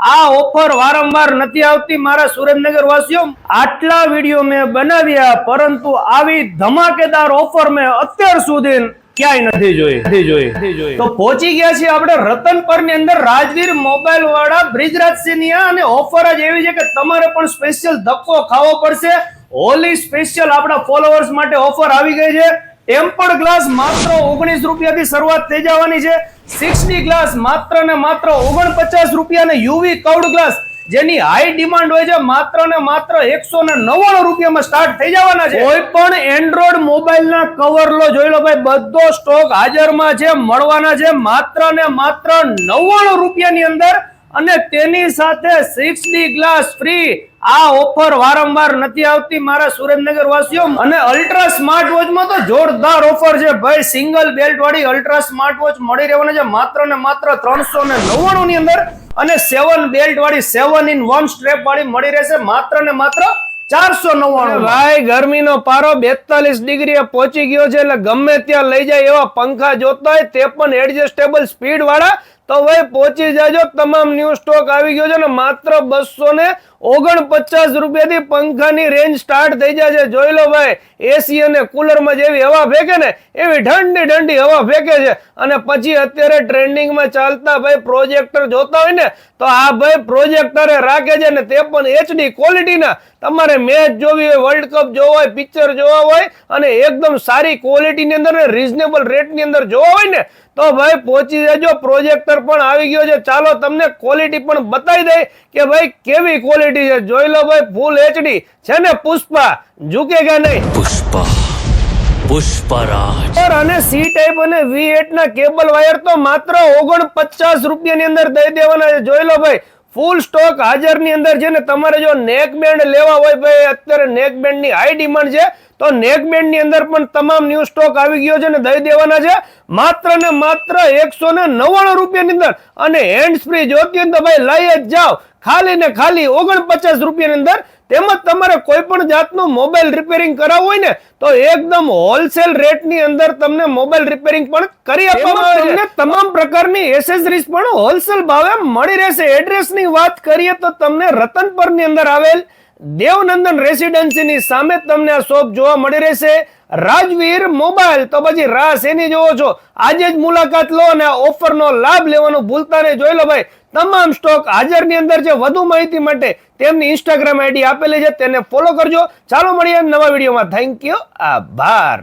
આ ઓફર વારંવાર નથી આવતી મારા સુરેન્દ્રનગર વાસીઓ। આટલા વિડીયો મેં બનાવ્યા પરંતુ આવી ધમાકેદાર ઓફર મેં અત્યાર સુધી ક્યાંય નથી જોઈ। તો પહોંચી ગયા છીએ આપણે રતનપર ની અંદર રાજવીર મોબાઈલ વાળા બ્રિજરાજસિંહ અને ઓફર જ એવી છે કે તમારે પણ સ્પેશિયલ ધક્કો ખાવો પડશે। હોલી સ્પેશિયલ આપણા ફોલોઅર્સ માટે ઓફર આવી ગઈ છે। ટેમ્પર્ડ ગ્લાસ માત્ર 19 રૂપિયાથી શરૂઆત થઈ જવાની છે। 60 ગ્લાસ માત્ર ને માત્ર 49 રૂપિયા અને યુવી કર્વડ ગ્લાસ જેની હાઈ ડિમાન્ડ હોય છે માત્ર ને માત્ર 199 રૂપિયામાં સ્ટાર્ટ થઈ જવાના છે। કોઈ પણ એન્ડ્રોઇડ મોબાઈલ ના કવર લો જોઈ લો ભાઈ, બધો સ્ટોક હાજરમાં છે, મળવાના છે માત્ર ને માત્ર 99 રૂપિયાની અંદર અને તેની સાથે 60 ગ્લાસ ફ્રી। આ ઓફર વારંવાર નથી આવતી મારા સુરેન્દ્રનગર વાસીઓ। અને અલ્ટ્રા સ્માર્ટ વોચ માં તો જોરદાર ઓફર છે ભાઈ। સિંગલ બેલ્ટ વાળી અલ્ટ્રા સ્માર્ટ વોચ મળી રહેવાના છે માત્ર ને માત્ર 399 ની અંદર અને 7 બેલ્ટ વાળી 7-in-1 સ્ટ્રેપ વાળી મળી રહેશે માત્ર ને માત્ર 499। ભાઈ ગરમીનો પારો 42 ડિગ્રીએ પહોંચી ગયો છે એટલે ગમે ત્યાં લઈ જાય એવા પંખા જોતા હોય તે પણ એડજસ્ટેબલ સ્પીડ વાળા તો ભાઈ પહોંચી જાજો। તમામ ન્યૂ સ્ટોક આવી ગયો છે ને માત્ર 249 રૂપિયાથી પંખાની રેન્જ સ્ટાર્ટ થઈ જાય છે। જોઈ લો ભાઈ, એસી અને કુલરમાં જેવી હવા ફેંકે ને એવી ઠંડી ઠંડી હવા ફેંકે છે। અને પછી અત્યારે ટ્રેન્ડિંગમાં ચાલતા ભાઈ પ્રોજેક્ટર જોતા હોય ને તો આ ભાઈ પ્રોજેક્ટરે રાખે છે ને તે પણ HD ક્વોલિટીના। તમારે મેચ જોવી હોય, વર્લ્ડ કપ જોવા હોય, પિક્ચર જોવા હોય અને એકદમ સારી ક્વોલિટીની અંદર ને રીઝનેબલ રેટની અંદર જોવા હોય ને તો ભાઈ પહોંચી જજો। પ્રોજેક્ટર પણ આવી ગયો છે। ચાલો તમને ક્વોલિટી પણ બતાવી દે કે ભાઈ કેવી ક્વોલિટી છે। જોઈ લો ભાઈ, ફૂલ HD છે ને પુષ્પા, ઝુકેગા નહીં। પુષ્પરાજ અને સી ટાઈપ અને V8 ના કેબલ વાયર તો માત્ર 49 રૂપિયાની અંદર દઈ દેવાના છે। જોઈ લો ભાઈ, ફૂલ સ્ટોક હાજર ની અંદર છે ને તમારે જો નેક બેન્ડ લેવા હોય ભાઈ, અત્યારે નેક બેન્ડ ની હાઈ ડિમાન્ડ છે તો નેક બેન્ડ ની અંદર પણ તમામ ન્યૂ સ્ટોક આવી ગયો છે ને દઈ દેવાના છે માત્ર ને માત્ર 199 રૂપિયાની અંદર। અને હેન્ડ ફ્રી જોતી હોય તો ભાઈ લઈ જ જાઓ ખાલી ને ખાલી 49 રૂપિયાની અંદર। તેમજ તમારે કોઈ પણ જાતનું મોબાઈલ રિપેરિંગ કરાવવું હોય ને તો એકદમ હોલસેલ રેટ ની અંદર તમને મોબાઈલ રિપેરિંગ પણ કરી આપવામાં આવે છે। તમામ પ્રકારની એસેસરીઝ પણ હોલસેલ ભાવે મળી રહેશે। એડ્રેસ ની વાત કરીએ તો તમને રતનપર ની અંદર આવેલ દેવનંદન રેસિડેન્સી ની સામે તમને આ શોપ જોવા મળી રહેશે, રાજવીર મોબાઈલ। તો પછી રાહ શેની જોવો છો, આજે જ મુલાકાત લો અને ઓફર નો લાભ લેવાનું ભૂલતા નહીં। જોઈ લો ભાઈ, તમામ સ્ટોક હાજર ની અંદર છે। વધુ માહિતી માટે તેમની ઇન્સ્ટાગ્રામ આઈડી આપેલી છે, તેને ફોલો કરજો। ચાલો મળીએ નવા વિડીયોમાં। થેન્ક યુ, આભાર।